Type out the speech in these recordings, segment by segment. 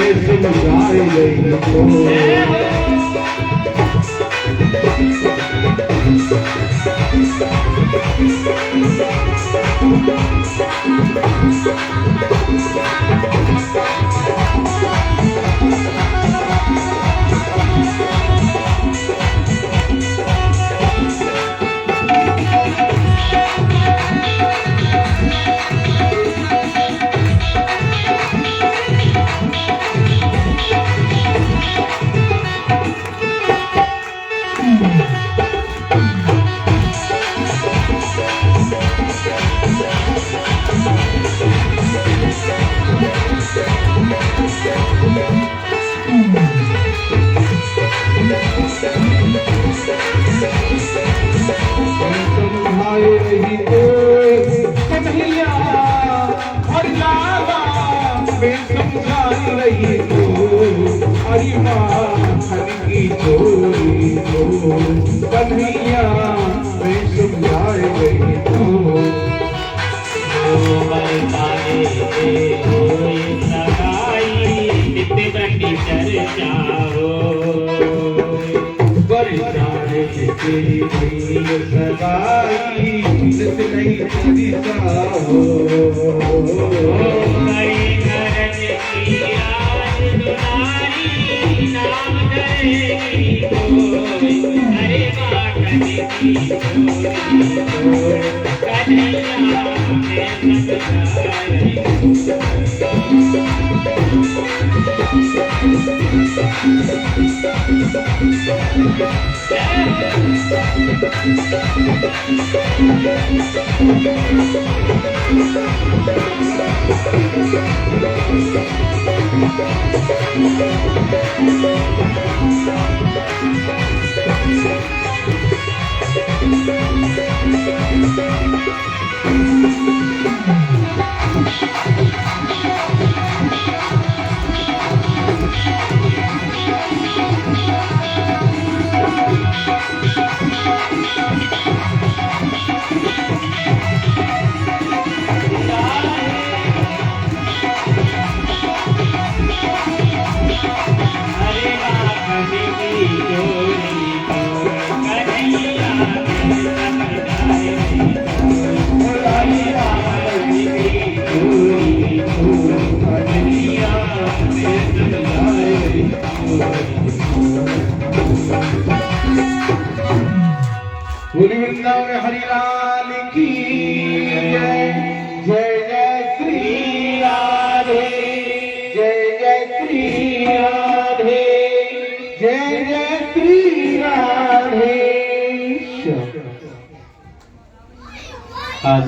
समझाए गई तो कन्हैया मैं समझाए गई तो तेरी सगाई नहीं दिखा हो वृंदावन हरिलाल की जय जय जय श्री राधे जय जय श्री राधे जय जय श्री राधे। आज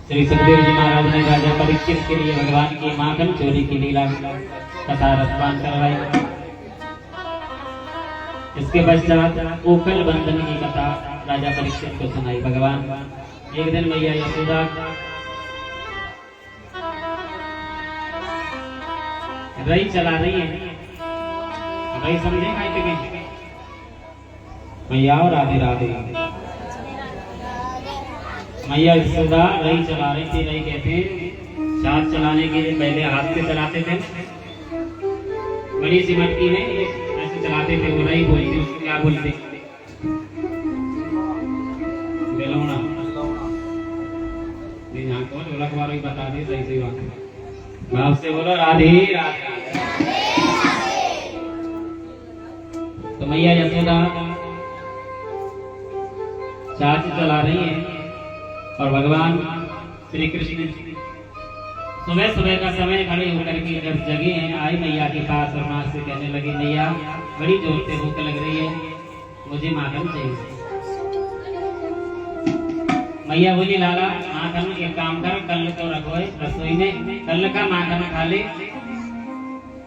श्री सुखदेव जी महाराज ने राजा परीक्षित के लिए भगवान की माखन चोरी की लीला कथा रसपान करवाई। इसके पश्चात ओखल बंधन की कथा राजा परीक्षित को सुनाई। भगवान एक दिन मैया यशोदा रही चला रही है, रही समझे मैया और राधे राधे। मैया यशोदा रही चला रही थी। रही कहते चार चलाने के लिए पहले हाथ से चलाते थे, बड़ी सी मटकी में ऐसे चलाते थे। वो रही बोलती, उसको क्या बोलते? बेलौना। यहाँ को ढोलक वालों ही बता दी सही सही बात। भाव से बोलो राधे राधे। तो मैया यशोदा चाची चला रही है और भगवान श्री कृष्ण सुबह सुबह का समय खड़े होकर के जब जगे हैं, आई मैया के पास और मां से कहने लगी, मैया बड़ी जोर से भूख लग रही है, मुझे माखन चाहिए। मैया बोली, लाला माखन एक काम कर, कल तो रखो रसोई में, कल का माखन खा ले।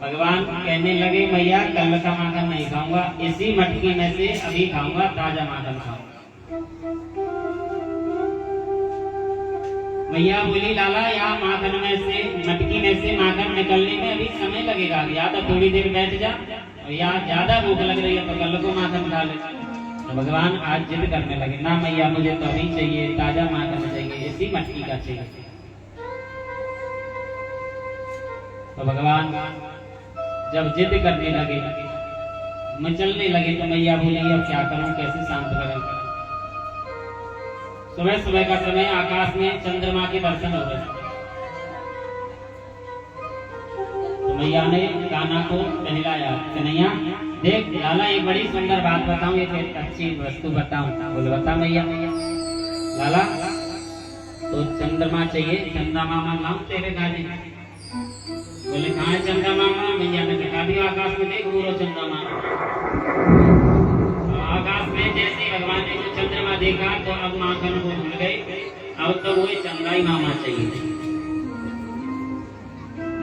भगवान कहने लगे, मैया कल का माखन नहीं खाऊंगा, इसी मटकी में से अभी खाऊंगा, ताजा माखन खाऊंगा। मैया बोली, लाला यहाँ माखन में से मटकी में से माखन निकलने में अभी समय लगेगा, या तो थोड़ी देर बैठ जा, और या ज्यादा भूख लग रही है तो कल को माखन खा ले। तो भगवान आज जिद करने लगे, ना मैया मुझे तो अभी चाहिए, ताजा माखन चाहिए, इसी मटकी का चाहिए। तो भगवान जब जिद करने लगे, मचलने लगे, तो मैया बोली अब क्या करूं, कैसे शांत करूं। सुबह सुबह का समय आकाश में चंद्रमा के दर्शन हो गए। तो मैया ने कान्हा को टहलाया, कन्हैया देख लाला एक बड़ी सुंदर बात बताऊं, एक अच्छी वस्तु बताऊं। बोले बता मैया। लाला तो चंद्रमा चाहिए, चंदा मामा लाऊं तेरे गाने। बोले कहाँ है चंदा मामा। मैया ने दिखा दिया आकाश में, देख वो चंदा मामा। आकाश में जैसे भगवान ने जो चंद्रमा देखा तो अब माखन को भूल गए, अब तो वो चंदा ही मामा चाहिए।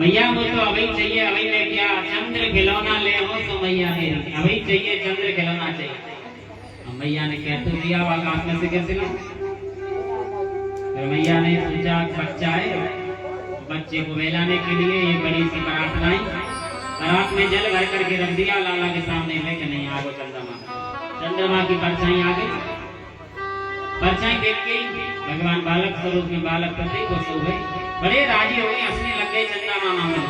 मैया मुझे तो अभी चाहिए, अभी ले क्या चंद्र खिलौना ले हो तो मैया मेरी अभी चाहिए, चंद्र खिलौना चाहिए। मैया ने कह तो दिया आकाश में से कैसे लो। फिर मैया ने सोचा बच्चा है, बच्चे को बहलाने के लिए ये बड़ी सी बारात लाई, बारात में जल भर करके रख दिया लाला के सामने, लेके नहीं आगो चंद्रमा की परछाई आ गई। परछाई देख के भगवान बालक स्वरूप में बालक पति खुश हो गए, बड़े राजी हो गए, हंसने लग गए। चंदा मामा में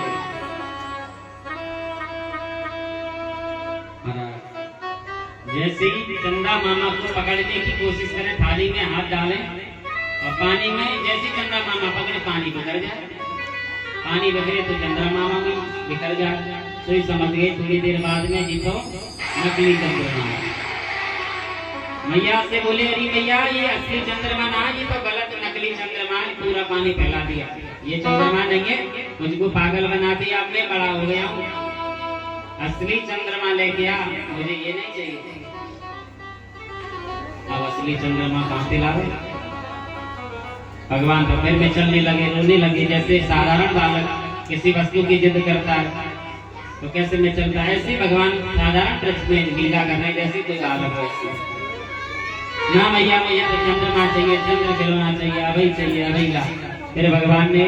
जैसे ही चंदा मामा को पकड़ने की कोशिश करें, थाली में हाथ डालें और पानी में जैसे चंदा मामा पकड़े पानी बिखर जाए, पानी बिखरे तो चंद्रा मामा भी बिखर जाए। तो ही समझ गए थोड़ी देर बाद में जी तो नकली चंद्रमा। मैया से बोले अरे मैया ये असली चंद्रमा ना, ये तो गलत नकली चंद्रमा, पूरा पानी फैला दिया, ये चंद्रमा नहीं है, मुझको पागल बना दिया आपने, बड़ा हो गया हूँ, असली चंद्रमा लेके आ, मुझे ये नहीं चाहिए। अब असली चंद्रमा कहाँ से लावे। भगवान तो फिर में चलने लगे, रोने लगे। जैसे साधारण बालक किसी वस्तु की जिद करता है तो कैसे में चलता है, ऐसे भगवान साधारण दृष्टि में लीला कर रहे जैसे कोई बालक है। ना मैया मुझे तो चंद्रमा चाहिए, चंद्र खिलौना चाहिए, अभी चाहिए, अभी ला। फिर भगवान ने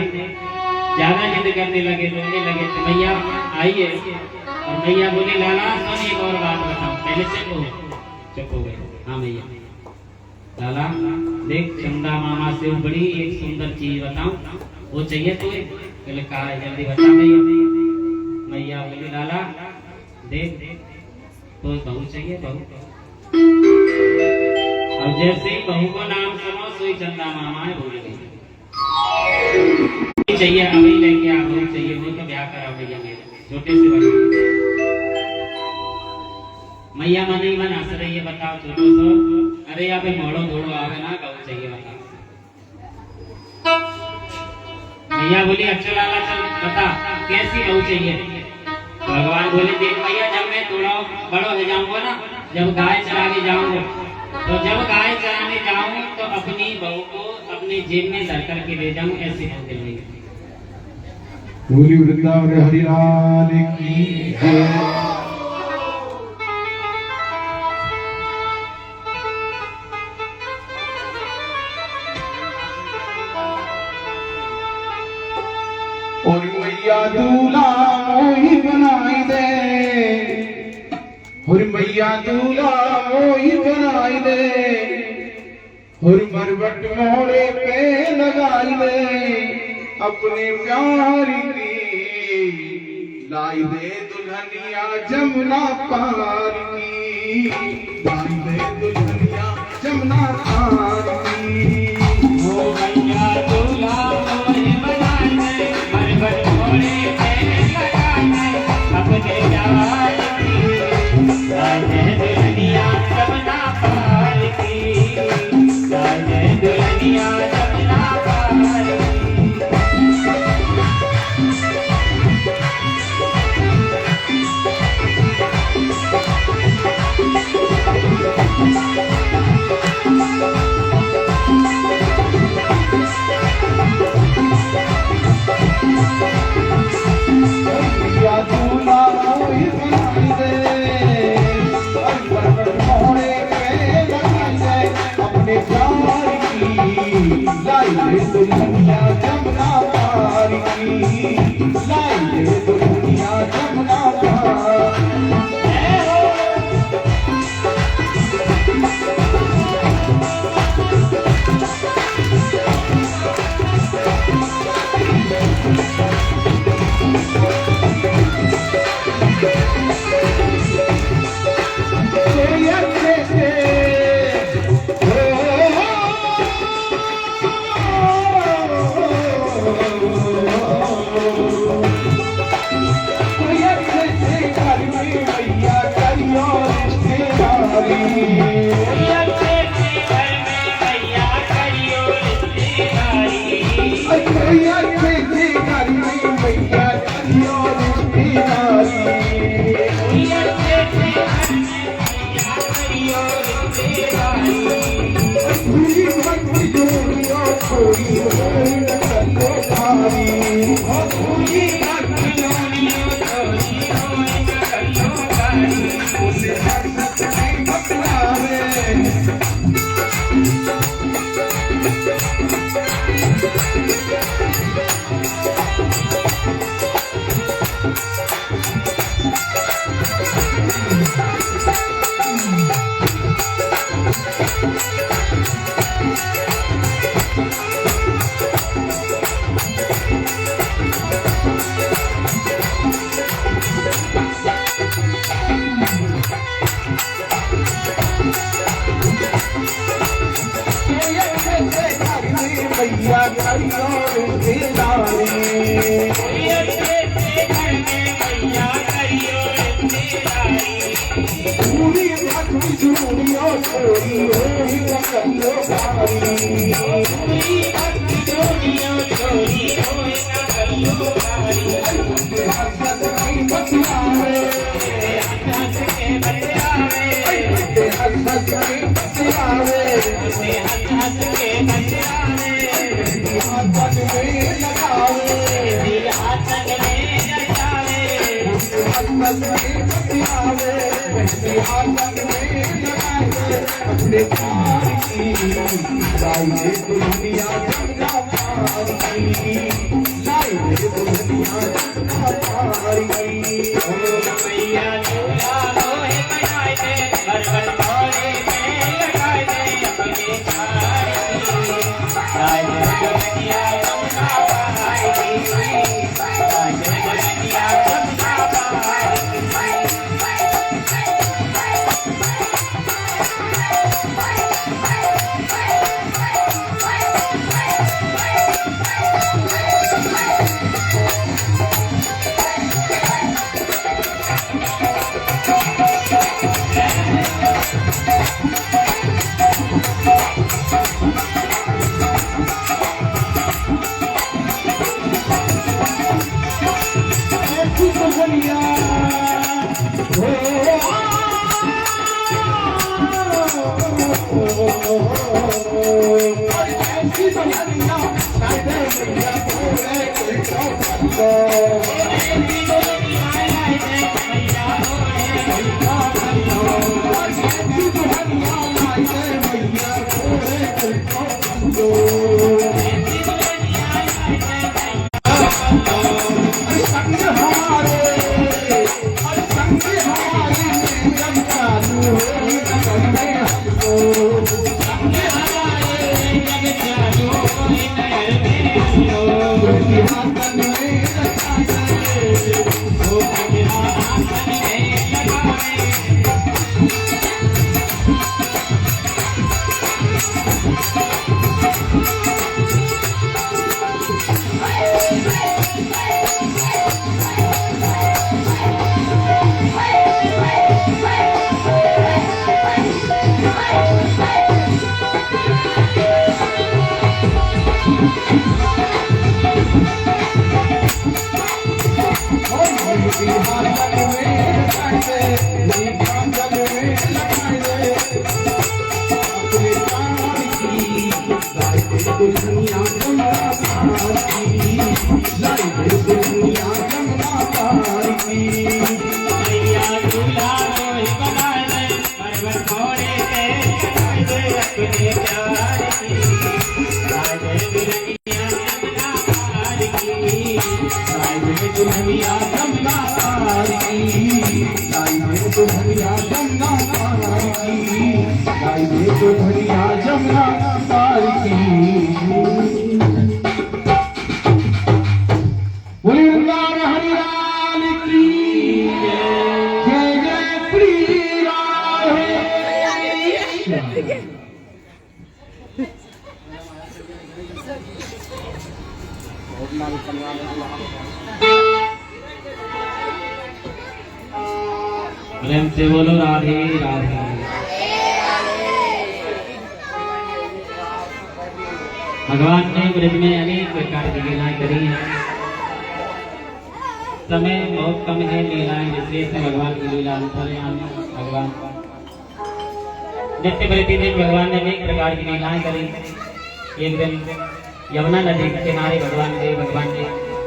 ज्यादा जिद करने लगे, रोने लगे। तो मैया आइए, और मैया बोली लाला सुन एक और बात बताऊं। पहले चुप हो गए। हाँ मैया। लाला देख चंदा मामा से बड़ी एक सुंदर चीज बताऊं, वो चाहिए तुझे। पहले कहा है जल्दी बता मैया। मैया बोली लाला देख तो बहू चाहिए, बहू। और जैसे ही बहू को नाम सुनो सोई चंदा मामा है भूल गई। चाहिए अभी लेके आ, बहू चाहिए, वो तो ब्याह करा भैया मेरे छोटे से बड़े। मैया मन ही मन हंस रही है, बताओ छोटो सो, अरे यहाँ पे मोड़ो घोड़ो आवे ना, बहू चाहिए बताओ। मैया बोली अच्छा लाला चल बता कैसी बहू चाहिए। भगवान बोले देख भैया जब मैं थोड़ा बड़ो हो जाऊंगा ना, जब गाय चराने जाऊंगा, तो जब गाय चराने जाऊं तो अपनी बहू को अपनी जेब में धर करके ले जाऊं, ऐसे होते नहीं। पूरी वृंदावन हरि लाल की जय। और मैया दूल्हा मोही बनाई दे, और मैया दूल्हा मोही बनाई दे, और मरवट मोड़े पे लगाई दे, अपने प्यार की लाई दे दुल्हनिया जमुना पार की, लाई दे दुल्हनिया जमुना पार की। ओ मैया दूल्हा मोही बनाई दे, मरवट मोड़े पे लगाई दे, अपने प्यार की लाई दे दुल्हनिया जमुना पार की, लाई दे दुल्हनिया जमुना पार की। पूरी भक्ति जोड़ियो छोड़ी होई ककलो भारी पूरी भक्ति जोड़ियो छोड़ी होई ककलो भारी हसत की बतियावे हसत के बतियावे हसत की बतियावे हसत के बतियावे हाथ में लगावे हाथ में लगावे हसत की बतियावे अपने प्यार की लाइए दुनिया जगना पारी लाइए दुनिया जगना पारी मैया झूला लोहे बनाए दे बरबट भोले में लगाए दे अपने प्यार की लाइए दुनिया जगना पारी लाइए दुनिया जगना पारी प्रेम से बोलो राधे राधे। भगवान ने ब्रज में अनेक प्रकार की लीलाएं करी हैं। समय बहुत कम है, लीलाएं विशेष है भगवान की लीला अंतर्यामी भगवान नित्य प्रतिदिन भगवान ने अनेक प्रकार की लीलाएं करी। एक दिन यमुना नदी के किनारे भगवान ने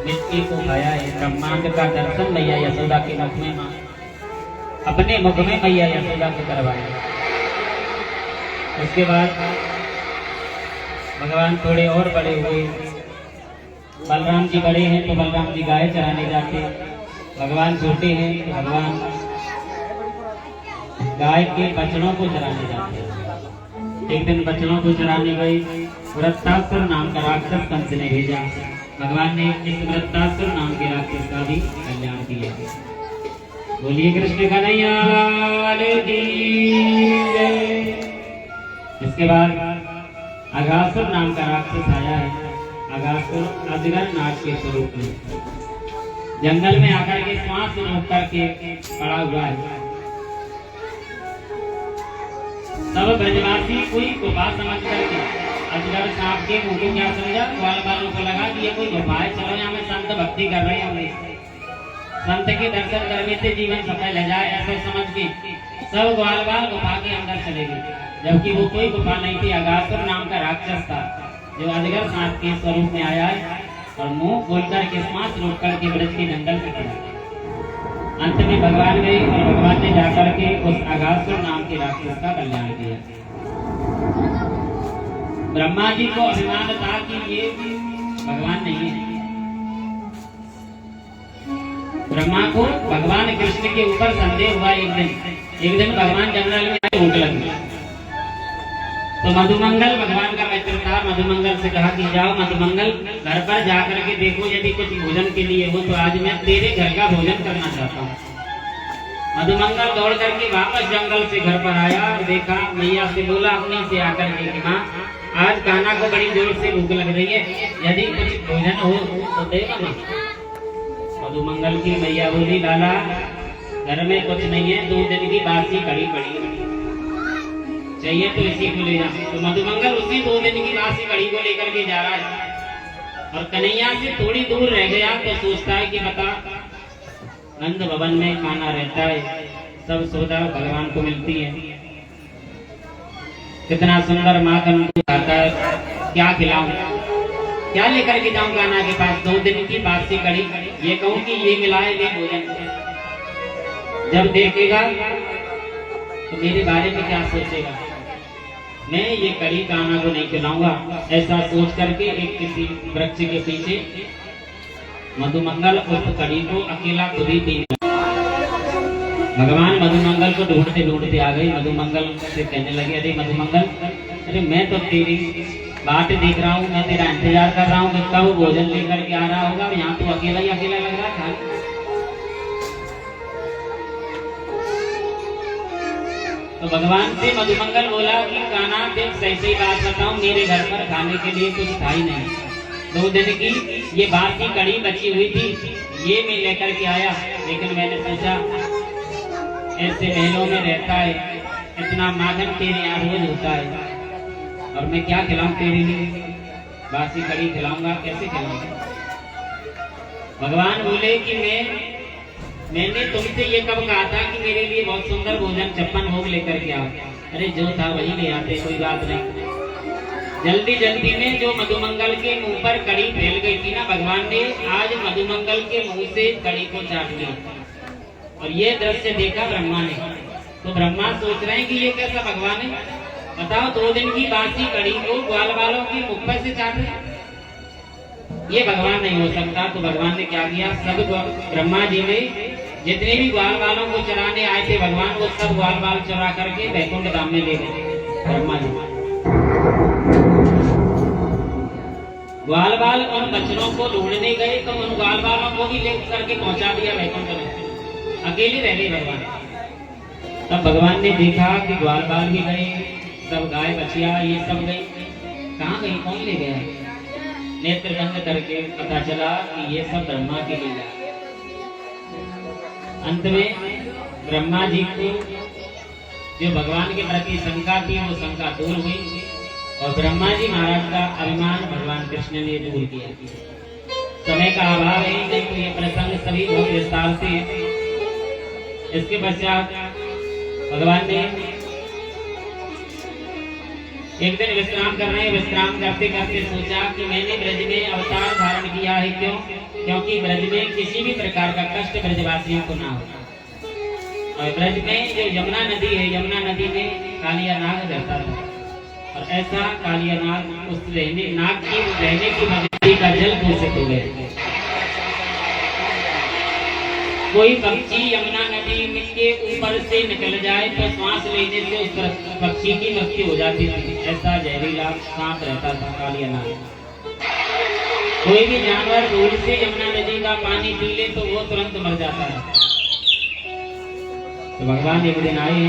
मिट्टी को खाया है। ब्रह्मांड का दर्शन मैया यशोदा के मुख में अपने मुख में मैया यशोदा को करवाया। उसके बाद भगवान थोड़े और बड़े हुए। बलराम जी बड़े हैं तो बलराम जी गाय चराने जाते। भगवान छोटे हैं तो भगवान गाय के बछड़ों को चराने जाते। एक दिन बछड़ों को चराने गई। वृत्तासुर नाम का राक्षस कंस ने भेजा। भगवान ने इस वृत्तासुर नाम के राक्षस का भी कल्याण किया। बोलिए कृष्ण कन्हैया लाल की जय। इसके बाद अघासुर नाम का राक्षस आया है। अघासुर अजगर नाग के स्वरूप में जंगल में आकर के श्वास रोक करके पड़ा हुआ है। सब ब्रजवासी कोई गुफा समझ करके अजगर सांप के मुंह को क्या समझा, ग्वाल बालों को लगा कि ये कोई गुफा है, चलो यहाँ में संत भक्ति कर रहे हैं, संत के दर्शन करने से जीवन सफल हो जाए, ऐसे समझ के सब ग्वाल बाल गुफा के अंदर चले गए। जबकि वो कोई गुफा नहीं थी, अगासुर नाम का राक्षस था जो अजगर सांप के स्वरूप में आया है और मुंह खोलकर के श्वास रोक करके ब्रज के जंगल में पड़ा। अंत में भगवान गए और भगवान ने जाकर के उस अगासुर नाम के राक्षस का कल्याण किया। ब्रह्मा जी को अभिमान था कि ये भगवान नहीं है। ब्रह्मा को भगवान कृष्ण के ऊपर संदेह हुआ। एक दिन भगवान जंगल में भूख लगी तो मधुमंगल भगवान का मित्र था। मधुमंगल से कहा कि जाओ मधुमंगल, घर पर जाकर के देखो यदि कुछ भोजन के लिए हो तो आज मैं तेरे घर का भोजन करना चाहता हूँ। मधुमंगल दौड़ करके वापस जंगल से घर पर आया और देखा, मैया से बोला अपनी से आकर के कि माँ आज कान्हा को बड़ी जोर से भूख लग रही है, यदि कुछ भोजन हो तो देगा ना। मधुमंगल की मैया बोली, लाला घर में कुछ नहीं है, 2 दिन की बासी कड़ी पड़ी चाहिए तो इसी को ले जा। तो मधुमंगल उसी 2 दिन की बासी कड़ी को लेकर के जा रहा है और कन्हैया से थोड़ी दूर रह गया तो सोचता है कि बता नंद भवन में खाना रहता है, सब सुविधा भगवान को मिलती है, कितना सुंदर माखन खाता है, क्या खिलाऊं, क्या लेकर के जाऊं कान्हा के पास। 2 दिन की बासी कड़ी, ये कहूं कि ये मिलाए ले भोजन, जब देखेगा तो मेरे बारे में क्या सोचेगा, मैं ये कड़ी कान्हा को नहीं खिलाऊंगा। ऐसा सोच करके एक किसी वृक्ष के पीछे मधुमंगल उस कड़ी को अकेला खुद ही पी। भगवान मधुमंगल को ढूंढते ढूंढते आ गए। मधुमंगल से कहने लगे, अरे मधुमंगल, अरे मैं तो तेरी बाट देख रहा हूँ, मैं तेरा इंतजार कर रहा हूँ कि कब भोजन लेकर के आ रहा होगा, यहाँ तो अकेला ही अकेला लग रहा था। तो भगवान से मधुमंगल बोला कि कान्हा देख सही सही बात बताऊं, मेरे घर पर खाने के लिए कुछ था ही नहीं, 2 दिन की ये बासी कड़ी बची हुई थी, ये मैं लेकर के आया, लेकिन मैंने सोचा ऐसे महलों में रहता है, इतना माखन तेरे यहाँ रोज होता है और मैं क्या खिलाऊं तेरे लिए, बासी कड़ी खिलाऊंगा, कैसे खिलाऊंगा। भगवान बोले कि मैंने तुमसे ये कब कहा था कि मेरे लिए बहुत सुंदर भोजन 56 भोग लेकर के आओ। अरे जो था वही ले आते, कोई बात नहीं। जल्दी जल्दी में जो मधुमंगल के मुंह पर कड़ी फैल गई थी ना, भगवान ने आज मधुमंगल के मुंह से कड़ी को चाट लिया और ये दृश्य देखा ब्रह्मा ने। तो ब्रह्मा सोच रहे हैं कि ये कैसा भगवान है, बताओ 2 दिन की बासी कड़ी को ग्वाल वालों के मुख पर से चाट रहे, ये भगवान नहीं हो सकता। तो भगवान ने क्या किया, सब ब्रह्मा जी ने जितने भी ग्वाल बालों को चराने आए थे भगवान, वो सब ग्वाल बाल चरा करके वैकुंठ धाम में ले गए। ब्रह्मा जी ग्वाल बाल उन बच्चों को ढूंढने गए तो उन ग्वाल बालों को भी ले करके पहुंचा दिया वैकुंठ में, अकेले रह गए भगवान। तब भगवान ने देखा कि ग्वाल बाल भी गए, सब गाय बछिया ये सब गई, कहाँ गई, कौन ले गया। नेत्र बंद करके पता चला कि ये सब ब्रह्मा की लीला। अंत में ब्रह्मा जी को जो भगवान के प्रति शंका थी वो शंका दूर हुई और ब्रह्मा जी महाराज का अभिमान भगवान कृष्ण ने दूर किया। समय का अभाव है, नहीं तो ये प्रसंग सभी बहुत विस्तार से है। इसके पश्चात भगवान ने एक दिन विश्राम कर रहे हैं, विश्राम करते करते सोचा कि मैंने ब्रज में अवतार धारण किया है, क्यों, क्योंकि ब्रज में किसी भी प्रकार का कष्ट ब्रजवासियों को ना हो। और ब्रज में जो यमुना नदी है, यमुना नदी में कालिया नाग रहता था और ऐसा कालिया नाग उस नाग की रहने की नदी का जल दूषित हो गया। कोई पक्षी यमुना नदी के ऊपर से निकल जाए तो सांस लेने से उस पक्षी की मृत्यु हो जाती थी, ऐसा जहरीला सांप रहता था कालिया नाग। कोई भी जानवर भूल से यमुना नदी का पानी पी ले तो वो तुरंत मर जाता है। तो भगवान एक दिन आए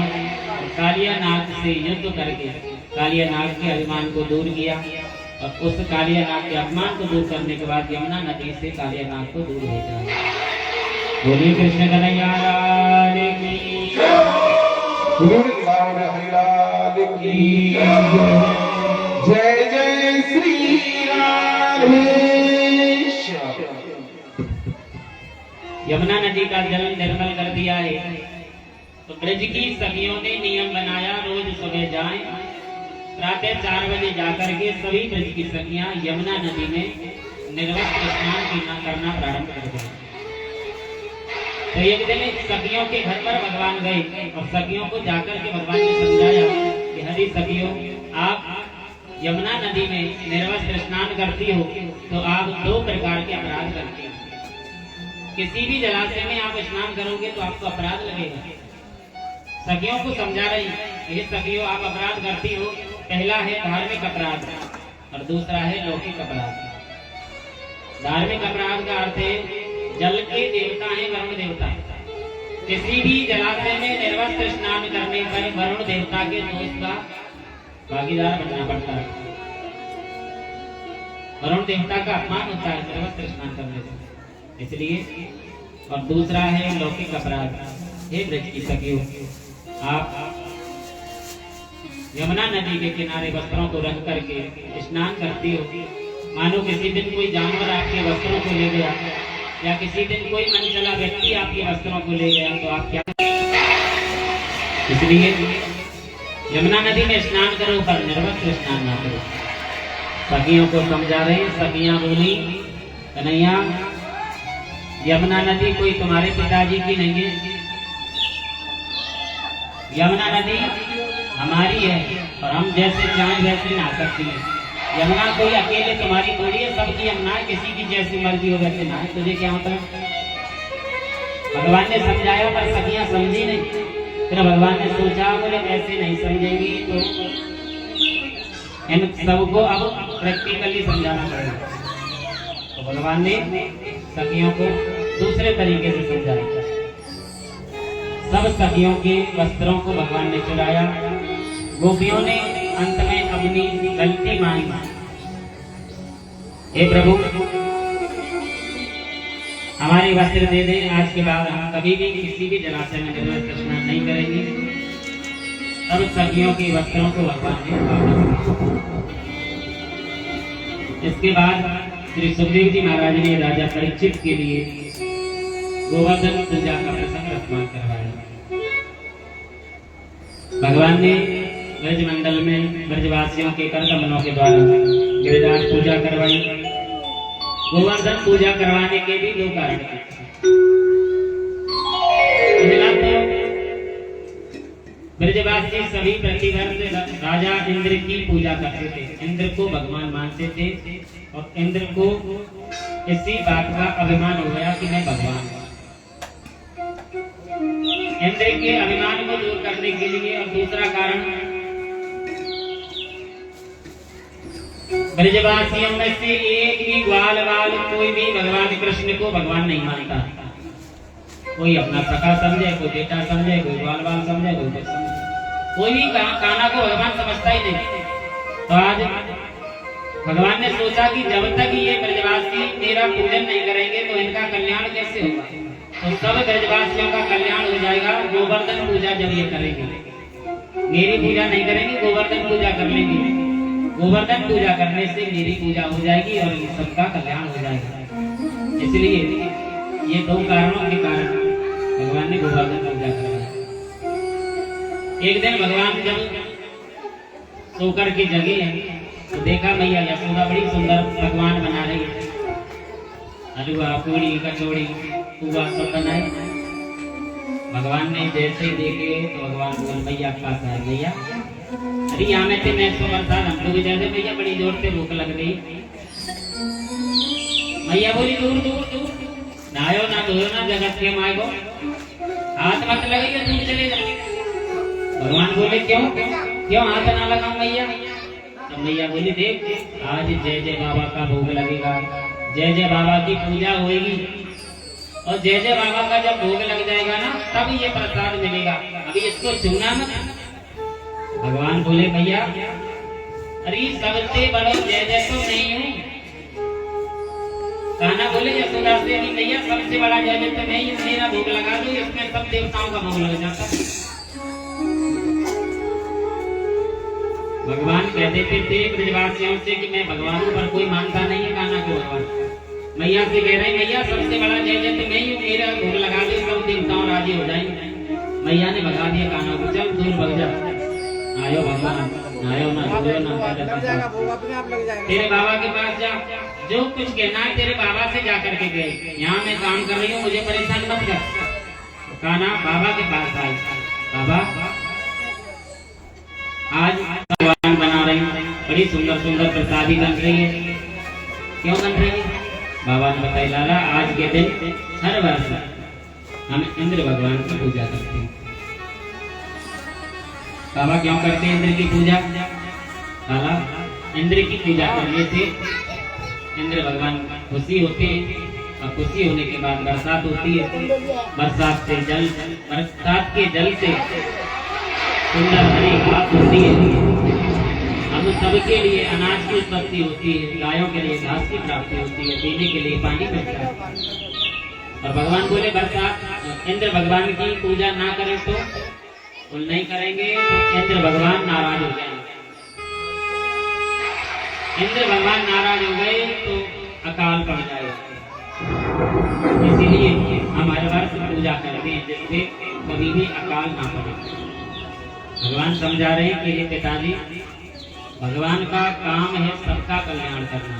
और कालिया नाग से युद्ध करके कालिया नाग के अभिमान को दूर किया और उस कालिया नाग के अपमान को दूर करने के बाद यमुना नदी से कालिया नाग को दूर भेजा। बोलिए कृष्ण कन्हैया लाल की वृंदावन हरिलाल की जय जय श्री राधेश। यमुना नदी का जल निर्मल कर दिया है तो ब्रज की सखियों ने नियम बनाया, रोज सुबह जाएं, प्रातः 4 बजे जाकर के सभी ब्रज की सखियां यमुना नदी में निर्वस्त्र स्नान करना प्रारंभ कर दें। तो एक दिन सखियों के घर पर भगवान गए और सखियों को जाकर के भगवान ने समझाया कि हरी सखियों, आप यमुना नदी में निर्वस्त्र स्नान करती हो तो आप 2 प्रकार के अपराध करती हो। किसी भी जलाशय में आप स्नान करोगे तो आपको अपराध लगेगा। सखियों को समझा रही, ये सखियों आप अपराध करती हो, पहला है धार्मिक अपराध और दूसरा है लौकिक अपराध। धार्मिक अपराध का अर्थ है जल के देवता हैं वरुण देवता। किसी भी जलाशय में निर्वस्त्र स्नान करने पर वरुण देवता के दोष का भागीदार बनना पड़ता है। वरुण देवता का अपमान होता है निर्वस्त्र स्नान करने से, इसलिए। और दूसरा है लौकिक अपराध। हे ब्रज की सखियों, आप यमुना नदी के किनारे वस्त्रों को रख करके स्नान करती हो, मानो किसी दिन कोई जानवर आपके वस्त्रों को ले गया या किसी दिन कोई मनचला व्यक्ति आपके वस्त्रों को ले गया तो आप क्या? इसलिए यमुना नदी में स्नान करो पर निर्वस्त्र स्नान ना करो। सखियों को समझा रहे, सखियां बोली, कन्हैया यमुना नदी कोई तुम्हारे पिताजी की नहीं है, यमुना नदी हमारी है और हम जैसे चाहें वैसे नहा सकती है। यमुना कोई अकेले तुम्हारी थोड़ी है, सबकी यमुना है, किसी की जैसी मर्जी हो वैसे नहाए। तुझे क्या होता है? भगवान ने समझाया पर सखियां समझी नहीं। फिर भगवान ने सोचा, बोले ऐसे नहीं समझेंगी तो इन सबको अब प्रैक्टिकली समझाना पड़ेगा। तो भगवान ने सखियों को दूसरे तरीके से समझाया। सब सखियों के वस्त्रों को भगवान ने चुराया। गोपियों ने अंत में अपनी गलती मानी, हे प्रभु हमारे वस्त्र दे दें, आज के बाद हम कभी भी किसी भी जलाशय में निर्वस्त्र स्नान नहीं करेंगे। तब सखियों के वस्त्रों को भगवान ने वापस किया। इसके बाद श्री सुखदेव जी महाराज ने राजा परीक्षित के लिए गोवर्धन पूजा का प्रसंग स्मरण करवाया। भगवान ने ब्रज मंडल में ब्रजवासियों के कर कमलों के द्वारा गिरिराज पूजा करवाई। गोवर्धन पूजा करवाने के भी 2 कारण थे। ब्रजवासी सभी प्रतिवर्ष राजा इंद्र की पूजा करते थे, इंद्र को भगवान मानते थे और इंद्र को इसी बात का अभिमान हो गया कि मैं भगवान हूं। इंद्र के अभिमान को दूर करने के लिए और दूसरा कारण, ब्रजवासियों में से एक भी ग्वाल वाल कोई भी भगवान कृष्ण को भगवान नहीं मानता। कोई अपना सखा समझे, कोई बेटा समझे, कोई ग्वाल वाल समझे, कोई कुछ समझे, कोई भी कान्हा को भगवान समझता ही नहीं। तो आज भगवान ने सोचा कि जब तक ये ब्रजवासी मेरा पूजन नहीं करेंगे तो इनका कल्याण कैसे होगा। तो सब ब्रजवासियों का कल्याण हो जाएगा गोवर्धन पूजा जब ये करेंगे। मेरी पूजा नहीं करेंगे, गोवर्धन पूजा कर लेंगे। गोवर्धन पूजा करने से मेरी पूजा हो जाएगी और ये सबका कल्याण हो जाएगा। इसलिए ये 2 कारणों के कारण भगवान ने गोवर्धन पूजा करवाई। एक दिन भगवान जब सोकर के जगे तो देखा मैया यशोदा बड़ी सुंदर पकवान बना रही है। हलवा, पूड़ी, कचौड़ी, पुआ सब बनाए। भगवान ने जैसे देखे तो भगवान बोल मैया के पास आए, मैया अरे यहाँ में थे मैं 100 बरसात हमको भी जैसे भैया बड़ी जोर से भूख लग रही। मैया बोली दूर दूर दूर नहायो ना धोयो ना जगत के माए को हाथ मत लगेगा, दूर चले जाओ। भगवान बोले क्यों क्यों हाथ ना लगाऊं मैया? तब मैया बोली देख आज जय जय बाबा का भोग लगेगा, जय जय बाबा की पूजा होगी और जय जय बाबा का जब भोग लग जाएगा ना तब ये प्रसाद मिलेगा, अभी इसको छूना मत। भगवान बोले भैया अरे सबसे बड़ो जय जय तो नहीं हूँ, कान्हा बोले यशोदा से कि मैया सबसे बड़ा जयजंत मैं ही, मेरा भोग लगा दो, इसमें सब देवताओं का भोग लग जाता। भगवान कहते थे ब्रजवासियों से कि मैं भगवानों पर कोई मानता नहीं है। कान्हा को भगवान मैया से कह रहे मैया सबसे बड़ा जयजंत मैं ही हूँ, मेरा भोग लगा दो, सब देवताओं राजी हो जाएंगे। मैया ने भगा दिया कान्हा को, चल दूर भग जा, आयो भगवान आयो ना तेरे बाबा के पास जा, जो कुछ कहना है तेरे बाबा से जा करके गए, यहाँ मैं काम कर रही हूँ, मुझे परेशान मत कर। कान्हा बाबा के पास आए, बाबा आज भगवान बना रही हूँ, बड़ी सुंदर सुंदर प्रसादी बन रही है, क्यों बन रही है? बाबा ने बताया लाला आज के दिन हर वर्ष हम इंद्र भगवान की पूजा करते हैं। बाबा क्यों करते हैं इंद्र की पूजा? लाला इंद्र की पूजा करने से इंद्र भगवान खुशी होते हैं, और खुशी होने के बाद बरसात होती है, बरसात के जल से सुंदर हरी घास होती है, हम सबके लिए अनाज की उत्पत्ति होती है, गायों के लिए घास की प्राप्ति होती है, पीने के लिए पानी मिलता है। और भगवान बोले बरसात इंद्र भगवान की पूजा ना करें तो नहीं करेंगे तो इंद्र भगवान नाराज हो जाएंगे। इंद्र भगवान नाराज हो गए तो अकाल पड़ जाएगा, इसीलिए हम हर वर्ष पूजा करते हैं जिससे कभी भी अकाल ना पड़े। भगवान समझा रहे हैं कि ये पिताजी भगवान का काम है सबका कल्याण करना,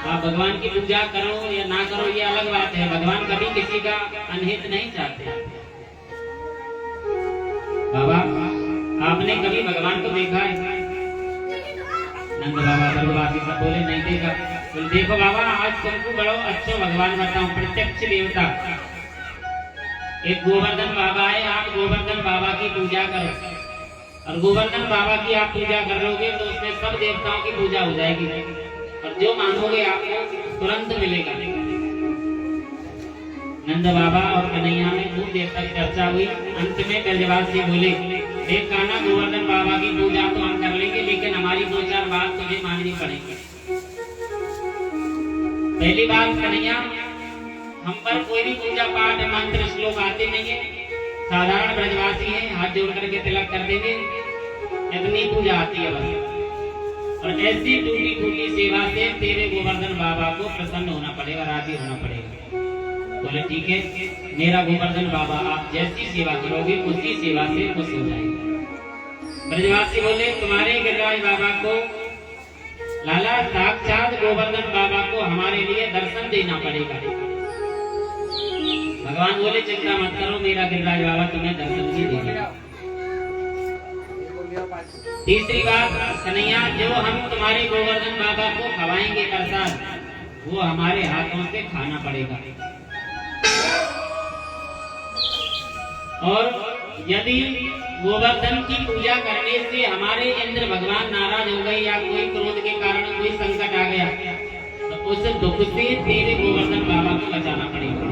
आप भगवान की पूजा करो या ना करो ये अलग बात है, भगवान कभी किसी का अनहित नहीं चाहते। बाबा आपने कभी भगवान को देखा है? नंद बाबा सर्ववासी सब बोले नहीं देखा। बोले देखो बाबा आज तुमको बड़ो अच्छा भगवान बताऊं, प्रत्यक्ष देवता एक गोवर्धन बाबा है, आप गोवर्धन बाबा की पूजा करो, और गोवर्धन बाबा की आप पूजा कर लोगे तो उसमें सब देवताओं की पूजा हो जाएगी, और जो मांगोगे आपको तुरंत मिलेगा। नंद बाबा और कन्हैया में खूब देर तक चर्चा हुई, अंत में ब्रजवासी बोले देख कान्हा गोवर्धन बाबा की पूजा तो हम कर लेंगे, लेकिन हमारी दो चार बात तुझे माननी पड़ेगी। पहली बात कन्हैया हम पर कोई भी पूजा पाठ मंत्र श्लोक आते नहीं है, साधारण ब्रजवासी है, हाथ जोड़ करके तिलक कर देंगे, इतनी पूजा आती है बस, और ऐसी टूटी फूटी सेवा से तेरे गोवर्धन बाबा को प्रसन्न होना पड़ेगा, राजी होना पड़ेगा। बोले ठीक है मेरा गोवर्धन बाबा आप जैसी सेवा करोगे उसी सेवा से खुश हो जाएंगे। ब्रजवासी बोले तुम्हारे गिरिराज बाबा को लाला साक्षात गोवर्धन बाबा को हमारे लिए दर्शन देना पड़ेगा। भगवान बोले चिंता मत करो मेरा गिरिराज बाबा तुम्हें दर्शन भी देगा। तीसरी बात कन्हैया जो हम तुम्हारे गोवर्धन बाबा को खवाएंगे प्रसाद वो हमारे हाथों से खाना पड़ेगा, और यदि गोवर्धन की पूजा करने से हमारे इंद्र भगवान नाराज हो गए या कोई क्रोध के कारण कोई संकट आ गया तो उस दुख से तेरे गोवर्धन बाबा को बचाना पड़ेगा।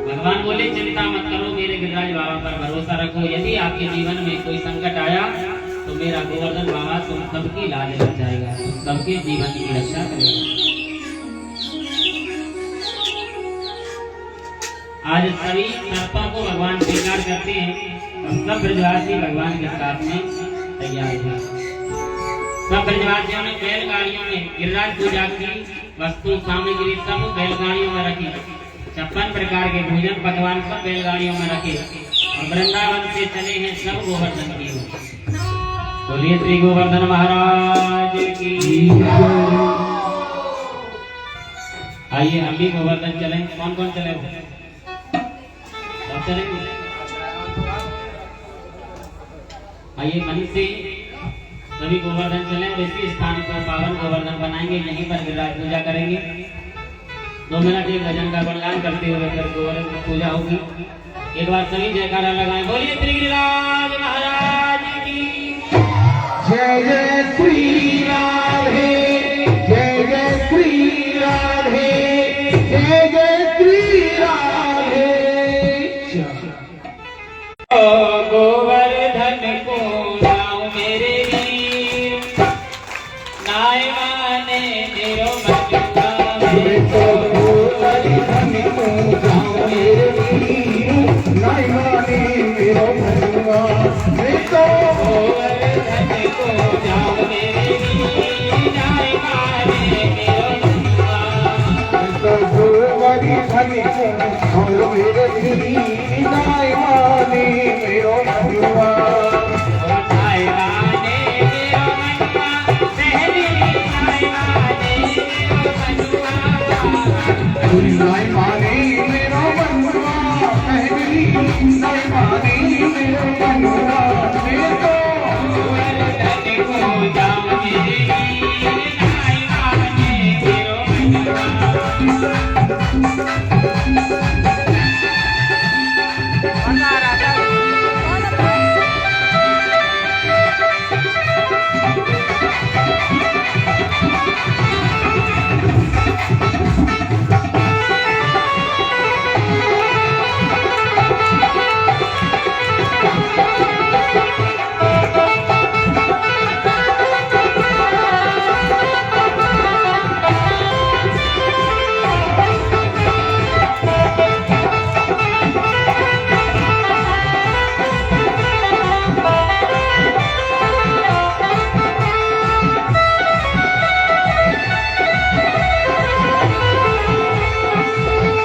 भगवान बोले चिंता मत करो मेरे गिरिराज बाबा पर भरोसा रखो, यदि आपके जीवन में कोई संकट आया तो मेरा गोवर्धन बाबा तुम सबकी लाज लग जाएगा, सबके जीवन की रक्षा करेगा। आज सभी सर्पों को भगवान स्वीकार करते हैं और सब ब्रजवासी भगवान के साथ में तैयार हुए। सब ब्रजवासियों ने बैलगाड़ियों में गिरिराज पूजा की वस्तु सामग्री सब बैलगाड़ियों में रखी, 56 प्रकार के भोजन पकवान सब बैलगाड़ियों में रखे, और वृंदावन से चले हैं सब गोवर्धन की ओर। बोलिए श्री गोवर्धन महाराज की। आइए हम भी गोवर्धन चलें, कौन कौन चले? आइए मन से सभी गोवर्धन चले और इसी स्थान को पावन गोवर्धन बनाएंगे, यहीं पर गिरिराज पूजा करेंगे। 2 मिनट एक भजन का गुणगान करते हुए फिर गोवर्धन की पूजा होगी। एक बार सभी जयकारा लगाएं, बोलिए श्री गिरिराज महाराज की जय जय श्री राधे, जय जय श्री राधे, जय जय श्री राधे। गोवर्धन को लाओ मेरे वीर, श्री नाय माने मेरो मनुआ नाय माने मेरो मनुआ पहली नाय माने मेरो मनुआ नाय माने मेरो मनुआ पहली नाय माने मेरो मनुआ मैं तो वर्धन को जाऊंगी नाय माने मेरो मनुआ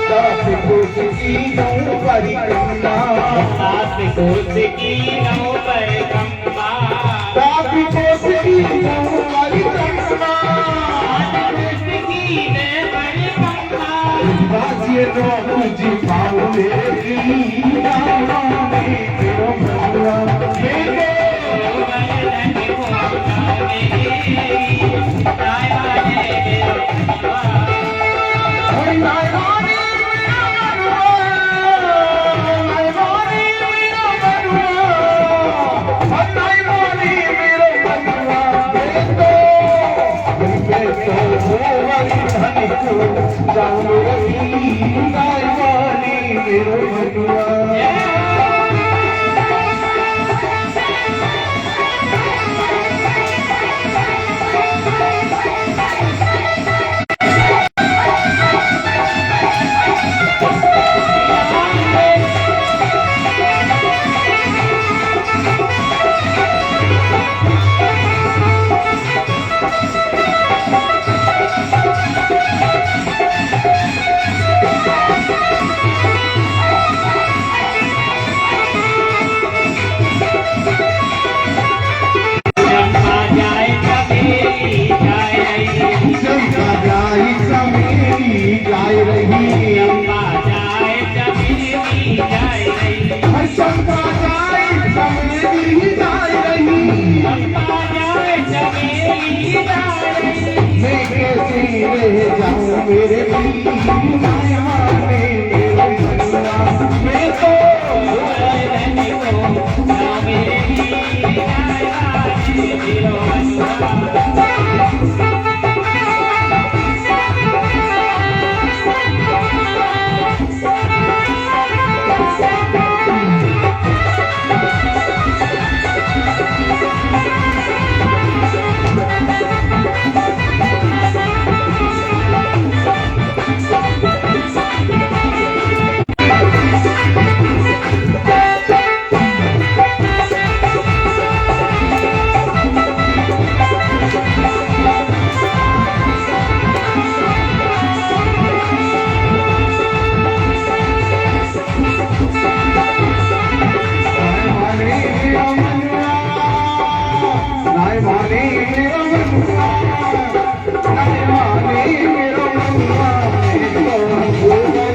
सात कोस की नौ परिक्रमा सात कोस की नौ परिक्रमा बाजिए रो तुझी पाओ मेरी नामाने मेरो मनुआ मेरे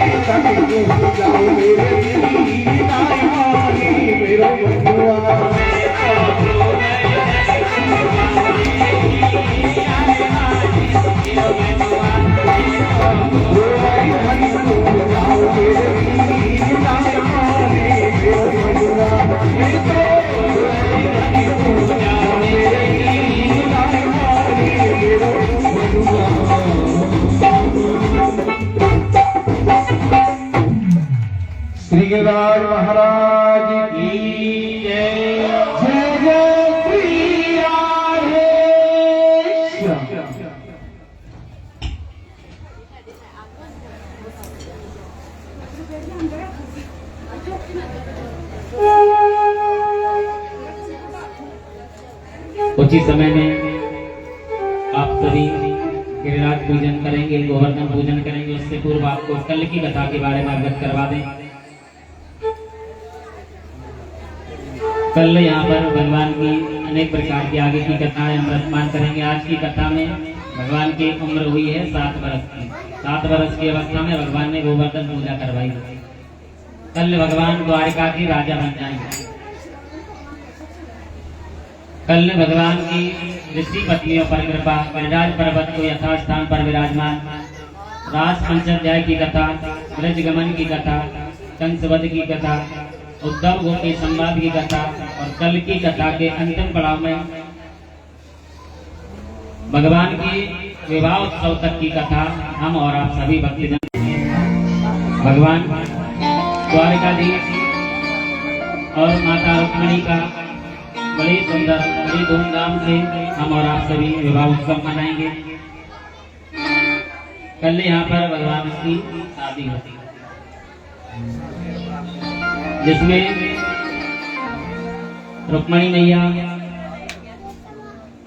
वर्धन को जाऊंगी नाय माने मेरो मनुआ ओए नाय माने मेरे नाय माने मेरो मनुआ मैं तो वर्धन को जाऊंगी नाय माने मेरो मनुआ श्रीराज महाराज की जय जय जय श्री राधे उचित समय में आप सभी गिरिराज पूजन करेंगे, गोवर्धन पूजन करेंगे। उससे पूर्व आपको कल की कथा के बारे में अवगत करवा दें। कल यहाँ पर भगवान की अनेक प्रकार की आगे की कथाएं हम वर्तमान करेंगे। आज की कथा में भगवान की उम्र हुई है 7 वर्ष की। 7 वर्ष की अवस्था में भगवान ने गोवर्धन पूजा करवाई। कल भगवान द्वारिका की राजा बन जाएंगे। कल भगवान की ऋषि पत्नियों पर कृपा, गिरिराज पर्वत को यथास्थान पर विराजमान, रास पंचाध्याय की कथा, ब्रज गमन की कथा, कंसवध की कथा, उद्धव गोपी संवाद की कथा और कल की कथा के अंतिम पड़ाव में भगवान की विवाह उत्सव तक की कथा हम और आप सभी भक्तजन भगवान द्वारिकाधीश और माता रुक्मिणी का बड़ी सुंदर, बड़ी धूमधाम से हम और आप सभी विवाह उत्सव मनाएंगे। कल यहाँ पर भगवान की शादी होती है, जिसमें रुक्मिणी मैया,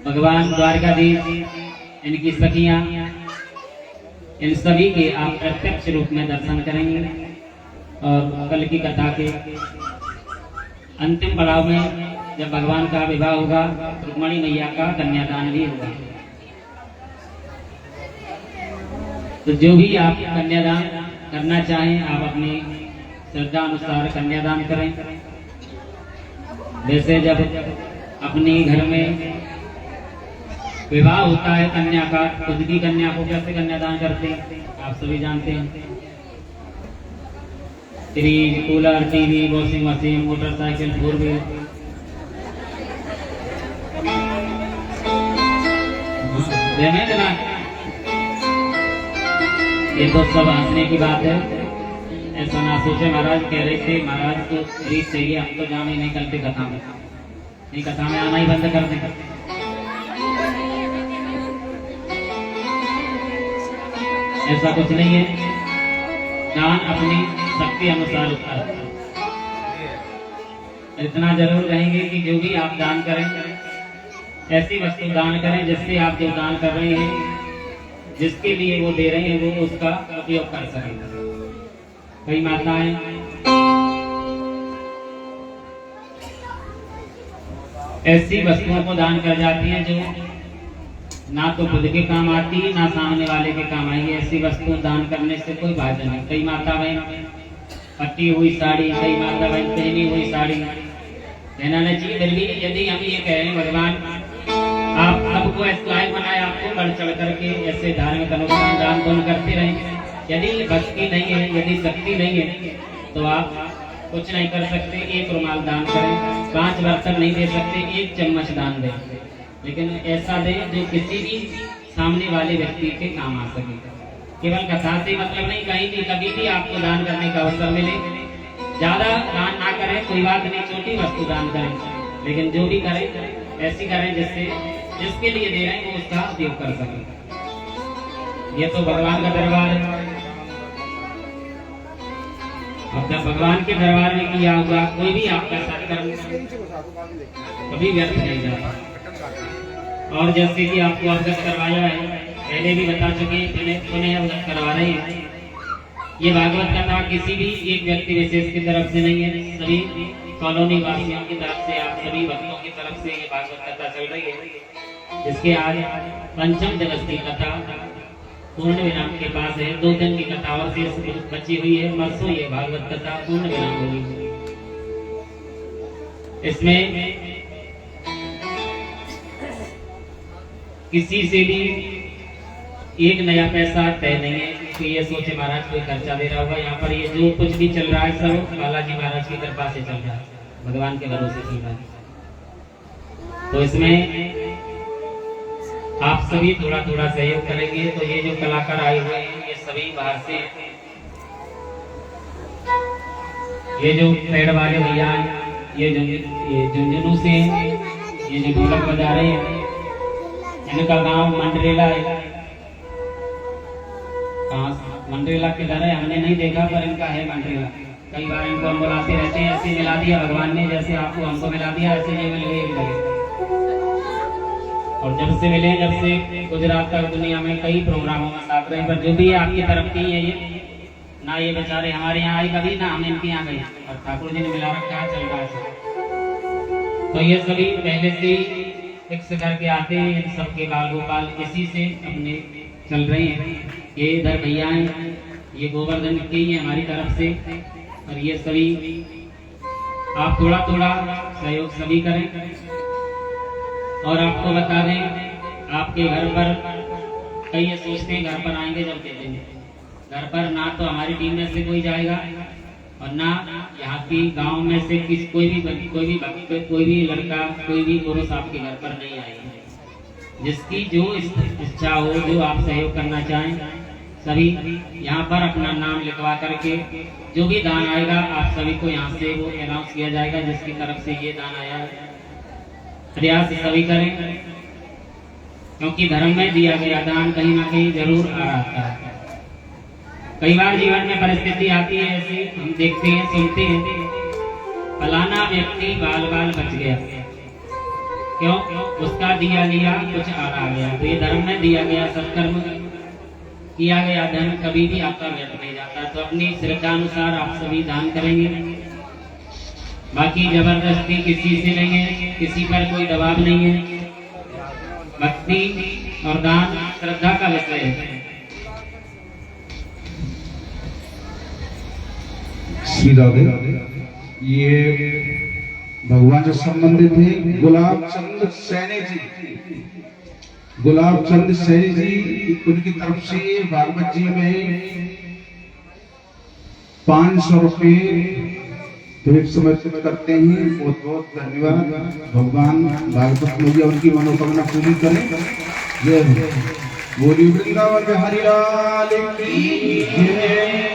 भगवान द्वारकाधीश, इनकी सखियां, इन सभी के आप प्रत्यक्ष रूप में दर्शन करेंगे। और कल की कथा के अंतिम पड़ाव में जब भगवान का विवाह होगा, रुक्मिणी मैया का कन्यादान भी होगा। तो जो भी आप कन्यादान करना चाहें, आप अपनी श्रद्धा अनुसार कन्यादान करें। जैसे जब अपनी घर में विवाह होता है कन्या का, खुद की कन्या को कैसे कन्यादान करते हैं आप सभी जानते हैं। Fridge, cooler, TV, washing machine, motorcycle, 4 wheeler, ये तो सब हंसने की बात है। ऐसा ना सोचे। महाराज कह रहे थे, महाराज को फ्रिज चाहिए, हम तो जाने नहीं करते कथा में, नहीं कथा में आना ही बंद कर दें। ऐसा कुछ नहीं है। दान अपनी शक्ति अनुसार होता है। इतना जरूर रहेंगे कि जो भी आप दान करें, ऐसी वस्तु दान करें जिससे आप जो दान कर रहे हैं, जिसके लिए वो दे रहे हैं, वो उसका उपयोग कर सकें। कई माताएं ऐसी वस्तुओं को दान कर जाती हैं जो ना तो खुद के काम आती है, ना सामने वाले के काम आएगी। ऐसी वस्तु दान करने से कोई फायदा नहीं। कई माता बहन फटी हुई साड़ी, कई माता बहन पहनी हुई साड़ी पहना नहीं चाहिए। फिर भी यदि हम ये कह रहे हैं भगवान आप सबको लायक बनाए, आपको बढ़ चढ़ करके ऐसे धार्मिक अनुष्ठान दान पुण्य करते रहें। यदि भक्ति नहीं है, यदि शक्ति नहीं है, तो आप कुछ नहीं कर सकते। 1 रुमाल दान करें, 5 बर्तन नहीं दे सकते, 1 चम्मच दान दें, लेकिन ऐसा दे जो किसी भी सामने वाले व्यक्ति के काम आ सके। केवल कथा से मतलब नहीं, कहीं भी कभी भी आपको दान करने का अवसर मिले, ज्यादा दान ना करें, कोई बात नहीं, छोटी वस्तु दान करें, लेकिन जो भी करें ऐसी करें जिससे जिसके लिए दे रहे हैं वो उसका उपयोग कर सके। ये तो भगवान का दरबार है। अब जब भगवान के दरबार में किया होगा, कोई भी आपका सत्कर्म कभी व्यर्थ नहीं जाता। और जैसे कि आपको अवगत करवाया है, पहले भी बता चुके, पुनः अवगत करवा रहे हैं। ये भागवत कथा किसी भी एक व्यक्ति विशेष की तरफ से नहीं है, सभी कॉलोनी वासियों की तरफ से, आप सभी भक्तों की तरफ से ये भागवत कथा चल रही है, जिसके आज 5वें दिवस की कथा पूर्ण विराम के पास है। 2 दिन की कथा और शेष बची हुई है। परसों ये भागवत कथा पूर्ण विराम होगी। इसमें किसी से भी 1 नया पैसा तय नहीं है कि ये सोचे महाराज कोई खर्चा दे रहा होगा। यहाँ पर ये जो कुछ भी चल रहा है सब बालाजी महाराज की कृपा से चल रहा है, भगवान के भरोसे चल रहा है। तो इसमें आप सभी थोड़ा थोड़ा सहयोग करेंगे। तो ये जो कलाकार आए हुए हैं, ये सभी बाहर से, ये जो पेड़ वाले भैया हैं, ये झुंझुनू से हैं, ये जो ढोलक बजा रहे हैं, इनका गांव मंडरेला है। मंडरेला किधर है हमने नहीं देखा, पर इनका है मंडरेला। कई बार इनको हम बुलाते रहते हैं, ऐसे मिला दिया भगवान ने, जैसे आपको हमको मिला दिया, ऐसे ये मिल गए। और जब से मिले, जब से गुजरात तक दुनिया में कई प्रोग्रामों में साथ रहे, पर जो भी आपकी तरफ की है, ये ना ये बेचारे हमारे यहाँ आए कभी, ना हम इनके यहाँ गए, और ठाकुर जी ने मिला रखा है, चल रहा है। तो ये सभी पहले से ही फिक्स करके आते हैं, इन सबके बाल गोपाल इसी से अपने चल रहे हैं। ये इधर भैया हैं, ये गोवर्धन के ही है हमारी तरफ से। और ये सभी आप थोड़ा थोड़ा सहयोग सभी करें। और आपको बता दें, आपके घर पर कई ये सोचते हैं घर पर आएंगे जब दे देंगे। घर पर ना तो हमारी टीम में से कोई जाएगा और ना यहाँ की गांव में से कोई भी लड़का, कोई भी पुरुष आपके घर पर नहीं आएगा। जिसकी जो इच्छा हो, जो आप सहयोग करना चाहें, सभी यहाँ पर अपना नाम लिखवा करके जो भी दान आएगा आप सभी को यहाँ से वो अनाउंस किया जाएगा, जिसकी तरफ से ये दान आया है। प्रयास सभी करें, क्योंकि धर्म में दिया गया दान कहीं ना कहीं जरूर आ रहा है। कई बार जीवन में परिस्थिति आती है ऐसी, हम देखते हैं, सुनते हैं, फलाना व्यक्ति बाल बाल बच गया, क्यों? उसका दिया लिया कुछ आ गया। तो ये धर्म में दिया गया सत्कर्म किया गया धन कभी भी आपका व्यर्थ नहीं जाता। तो अपनी श्रद्धा अनुसार आप सभी दान करेंगे। बाकी जबरदस्ती किसी से नहीं है, किसी पर कोई दबाव नहीं है। भक्ति और दान श्रद्धा का विषय है। श्री राधे। ये भगवान से संबंधित है गुलाब चंद सैनी जी। गुलाब चंद सैनी जी, उनकी तरफ से भागवत जी में 500 रुपये भेंट समर्पित करते हैं। बहुत बहुत धन्यवाद। भगवान भागवत मैया उनकी मनोकामना पूरी करें। जय बोली वृंदावन बिहारी लाल की जय।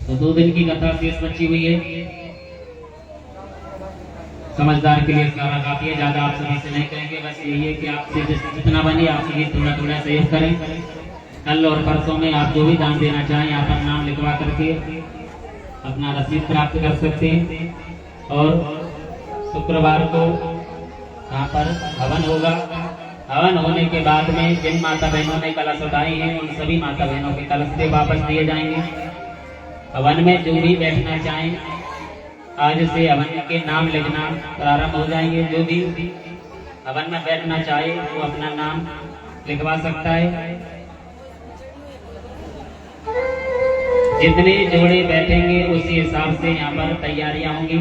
तो 2 दिन की कथा शेष बची हुई है। समझदार के लिए सारा काफी है, ज्यादा आप सभी से नहीं करेंगे। बस यही है कि आपसे जितना बने आप सभी थोड़ा थोड़ा सहयोग करें। कल और परसों में आप जो भी दान देना चाहें यहाँ पर नाम लिखवा करके अपना रसीद प्राप्त कर सकते हैं। और शुक्रवार को यहाँ पर हवन होगा। हवन होने के बाद में जिन माता बहनों ने कलश उठाए हैं उन सभी माता बहनों के कलश से वापस दिए जाएंगे। हवन में जो भी बैठना चाहें, आज से हवन के नाम लिखना प्रारंभ हो जाएंगे। जो भी हवन में बैठना चाहे वो अपना नाम लिखवा सकता है। जितने जोड़े बैठेंगे उसी हिसाब से यहाँ पर तैयारियां होंगी।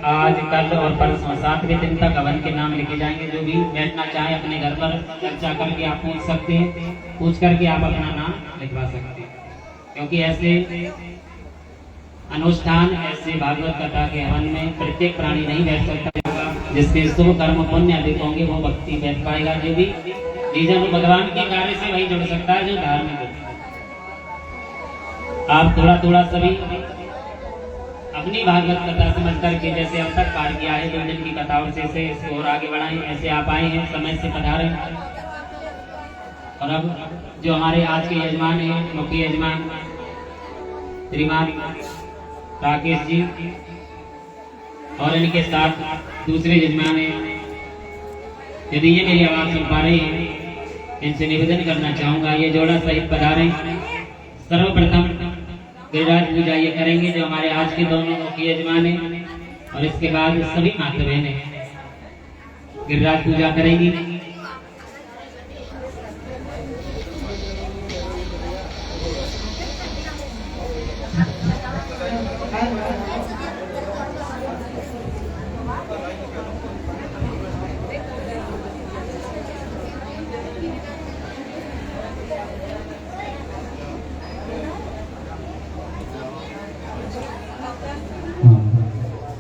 आज कल और परसों 7वें दिन तक हवन के नाम लिखे जाएंगे। जो भी बैठना चाहे अपने घर पर चर्चा करके आप पूछ सकते हैं, पूछ करके आप अपना नाम लिखवा सकते हैं। क्योंकि ऐसे अनुष्ठान, ऐसे भागवत कथा के हवन में प्रत्येक प्राणी नहीं बैठ सकता। जिसके शुभ कर्म पुण्य अधिक होंगे वो भक्ति बैठ पाएगा। जो भी जीवन भगवान के कार्य से वही जुड़ सकता है जो धार्मिक है। आप थोड़ा थोड़ा सभी अपनी भागवत कथा समझ करके, जैसे अब तक पार किया है 2 दिन की कथाओं से इसे और आगे बढ़ाएं। ऐसे आप आए हैं, समय से पधारें। और अब जो हमारे आज के यजमान हैं, मुख्य यजमान श्रीमान राकेश जी और इनके साथ दूसरे यजमान हैं, यदि ये मेरी आवाज सुन पा रहे हैं, इनसे निवेदन करना चाहूंगा ये जोड़ा सहित पधारें। सर्वप्रथम गिरिराज पूजा ये करेंगे जो हमारे आज के दोनों मुख्य यजमान हैं, और इसके बाद सभी माता बहनें गिरिराज पूजा करेंगी।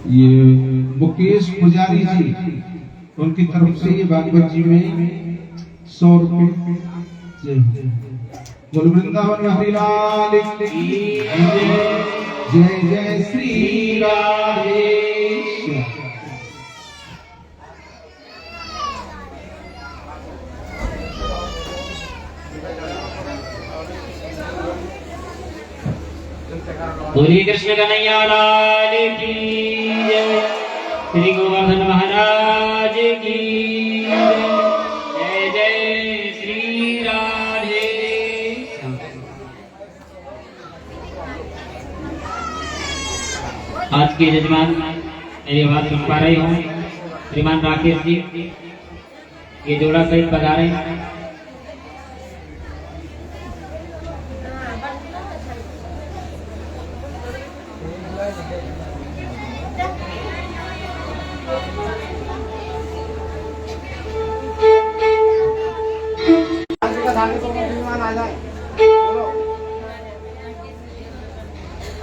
ये मुकेश पुजारी जी, उनकी तरफ से ये भागवत जी में 100 रुपये। बोल वृंदावन हरिलाल की जय। जय श्री राधे। बोलिए कृष्ण कन्हैया लाल की जय। श्री गोवर्धन महाराज की जय। जय श्री राधे। आज के यजमान मेरी आवाज सुन पा रहे हो श्रीमान राकेश जी ये जोड़ा सहित पधारे।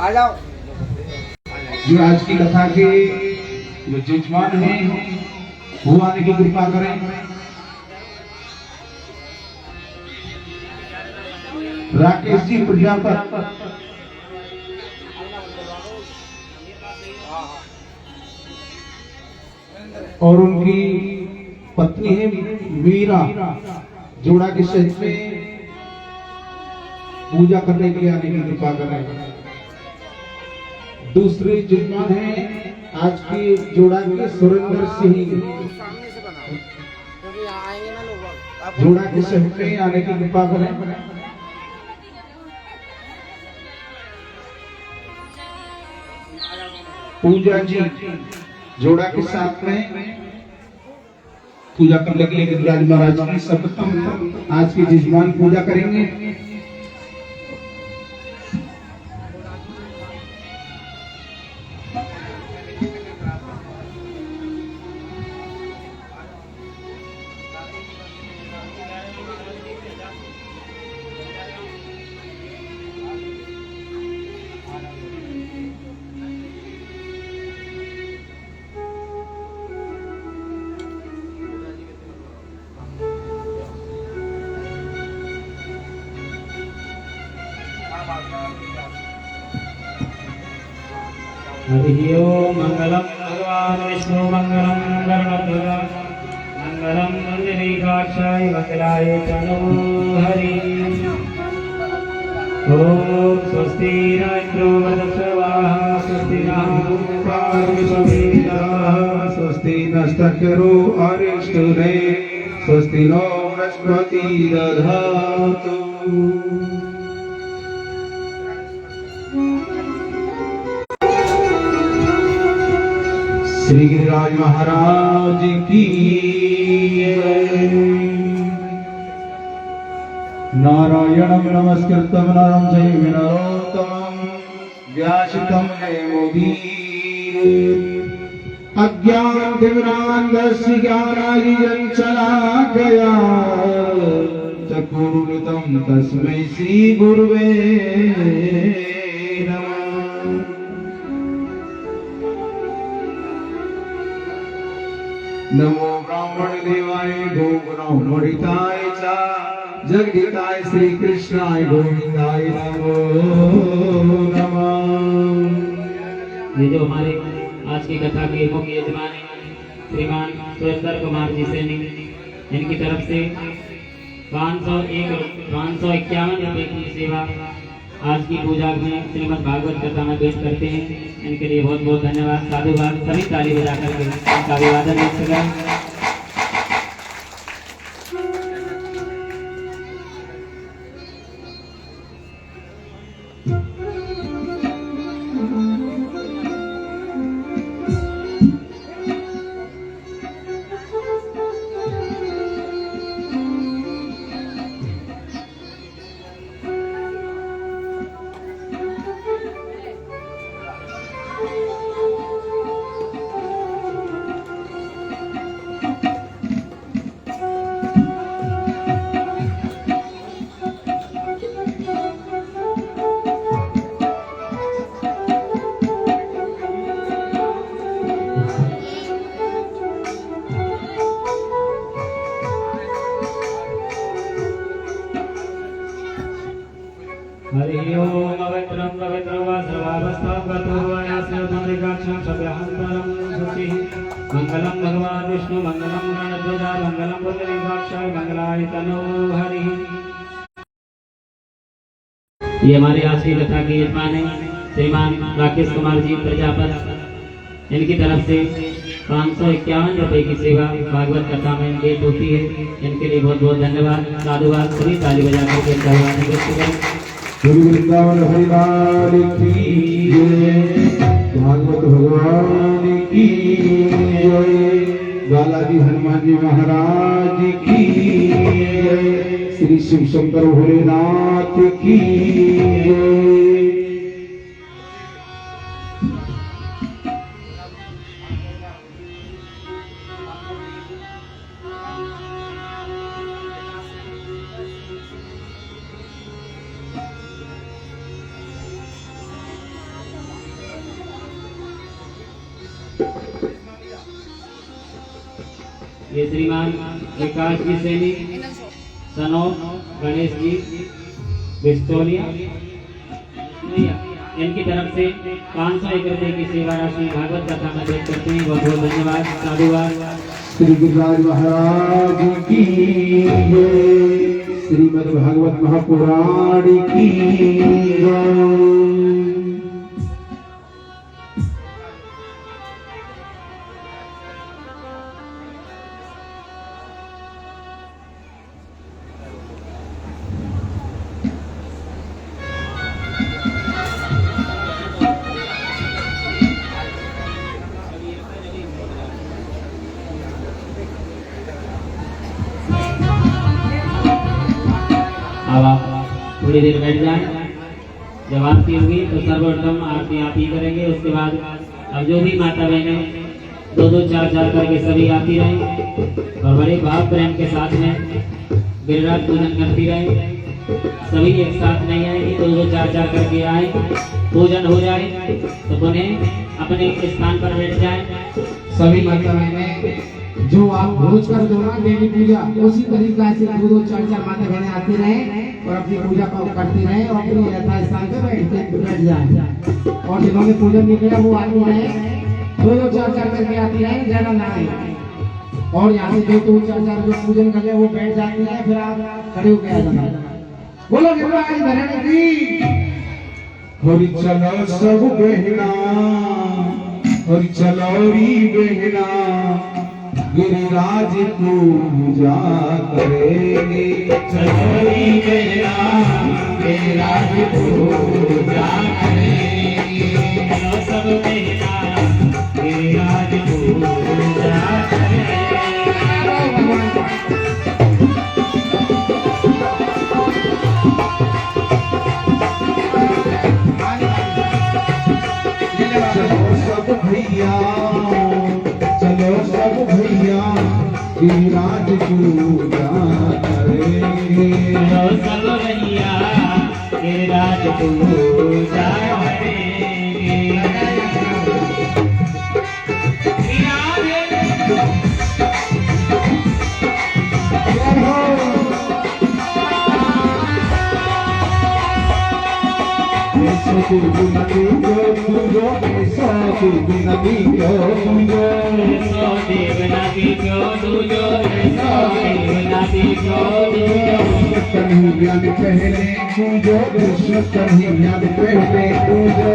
आ जाओ। जो आज की कथा के जो जजमान हैं वो आने की कृपा करें। राकेश जी प्रजापत और उनकी पत्नी है मीरा जोड़ा के सहित में पूजा करने के लिए आने की कृपा करें। दूसरे जजमान हैं आज की जोड़ा के सुरेंद्र सिंह सामने से बना क्योंकि यहाँ आएंगे ना लोग। जोड़ा के सहित में आने की कृपा करें। पूजा जी जोड़ा के साथ में पूजा करने के लिए गिरिराज महाराज की सर्वप्रथम आज के जजमान पूजा करेंगे। हरि ओम मंगलम भगवान विष्णु मंगलम गरुड़ध्वज मंगलम पुंडरीकाक्षाय मंगलाय तनो हरि। ओम स्वस्ति न इंद्रो वृद्धश्रवाः स्वस्ति नः विश्ववेदाः स्वस्ति नस्तकरो अरिष्टुरे स्वस्ति नो बृहस्पति दधातु। श्री गिरिराज महाराज की नारायणं नमस्कृतं नरं चैव नरोत्तमं व्यासं ततो अज्ञानतिमिरान्धस्य ज्ञानाञ्जनशलाकया चक्षुरुन्मिलितं तस्मै श्रीगुरुवे नमः। नमो ब्राह्मण देवाय गो ब्राह्मणिताय च जगदिताय श्री कृष्णाय गोविंदाय नमो नमः। ये जो हमारे आज की कथा के मुख्य यजमान श्रीमान सुरेंद्र कुमार जी सैनी इनकी तरफ से 551 रुपए की सेवा आज की पूजा में श्रीमद् भागवत कथा में पेश करते हैं। इनके लिए बहुत बहुत धन्यवाद। साधुवाद सभी ताली बजा करके इनका अभिवादन व्यक्त करें। हरि ओम पवित्रं पवित्रं वा सर्वावस्थां गतो वयास्यधनिकाक्षं सभ्यहन्तरं शुचिः मंगलम भगवान विष्णु मंगलम गणध्वजा मंगलम पुंडरीकाक्षाय मंगलाय तनो हरि। ये हमारे आज की कथा के यजमान है श्रीमान राकेश कुमार जी प्रजापत। इनकी तरफ से 551 रुपए की सेवा भागवत कथा में भेंट होती है। इनके लिए बहुत बहुत धन्यवाद। साधुवाद सभी ताली बजा करके धन्यवाद। गुरु वृंदावन हरिलाल की जय। भागवत भगवान की जय। बालाजी हनुमान जी महाराज की जय। श्री शिव शंकर भोलेनाथ की जय। ये श्रीमान विकास जी सैनी सनो गणेश जी बिस्तौलिया, इनकी तरफ से 501 रुपए की सेवा राशि भागवत कथा में भेंट करते हैं। बहुत बहुत धन्यवाद, साधुवाद। श्री गिरिराज महाराज की जय। श्रीमद् भागवत महापुराण की जय। अब आप थोड़ी देर बैठ जाएं। जब आरती होगी तो सर्वप्रथम आरती आप ही करेंगे। उसके बाद अब जो भी माता बहनें 2-2 4-4 करके सभी आती रहें और बड़े भाव प्रेम के साथ में गिरिराज पूजन करती रहे। सभी एक साथ नहीं आएंगे, 2-2 4-4 करके आए, पूजन हो जाए तो पुनः अपने स्थान पर बैठ जाए। सभी माता बहनें जो आप रोज कर दो ना डेली पूजा, उसी तरीका से 2-2 4-4 माता बहनें आती रहे और अपनी पूजा करती रहे और अपने यथा स्थान पे बैठ जाए। और जिन्होंने पूजन नहीं किया वो आती रहे, 2-2 4-4 करके आती रहे, ज्यादा ना आए। और यहाँ से 2-2 4-4 जो पूजन कर ले वो बैठ जाती है, फिर आप खड़े होकर आ जाना। बोलो गिरिराज धरण की। हरि चलो सब बहना, हरि चलो री बहना, गिरिराज पूजा करेंगे। चलो री बहना, गिरिराज पूजा करेंगे। चलो सब बहना, गिरिराज पूजा करेंगे। चलो सब भैया, चलो सब भैया, गिरिराज पूजा करेंगे। चलो सब भैया गिरिराज पूजा करेंगे। नदी क्यों पूजो, देव नदी क्यों पूजो, देव नदी क्यों पूजो, देव नदी क्यों पूजो। कन्हैया पहले पूजो, कृष्ण कन्हैया पहले पूजो,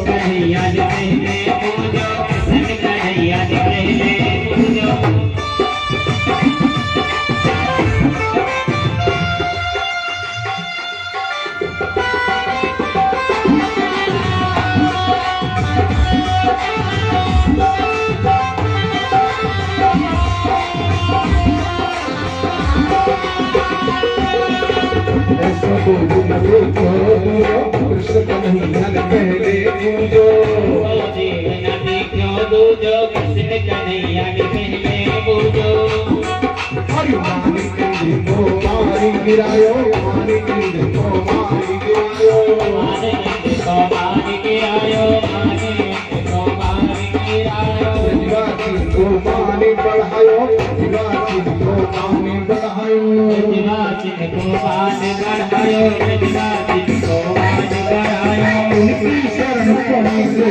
कन्हैया पहले पूजो, कृष्ण कन्हैया पहले पूजो। कृष्ण कन्हैया पहले पूजो, देव नदी क्यों पूजो, कृष्ण कन्हैया पहले पूजो। हरि मानी कंधे को मारी गिरायो, मानी कंधे को मारी गिरायो, माने कंधे को मारी गिरायो, माने कंधे को मारी गिरायो। दिवासी को मानी बढ़ायो, दिवासी को मानी बढ़ायो, दिवासी को मानी बढ़ायो, दिवासी को मानी बढ़ायो। उनकी शरण पड़ी से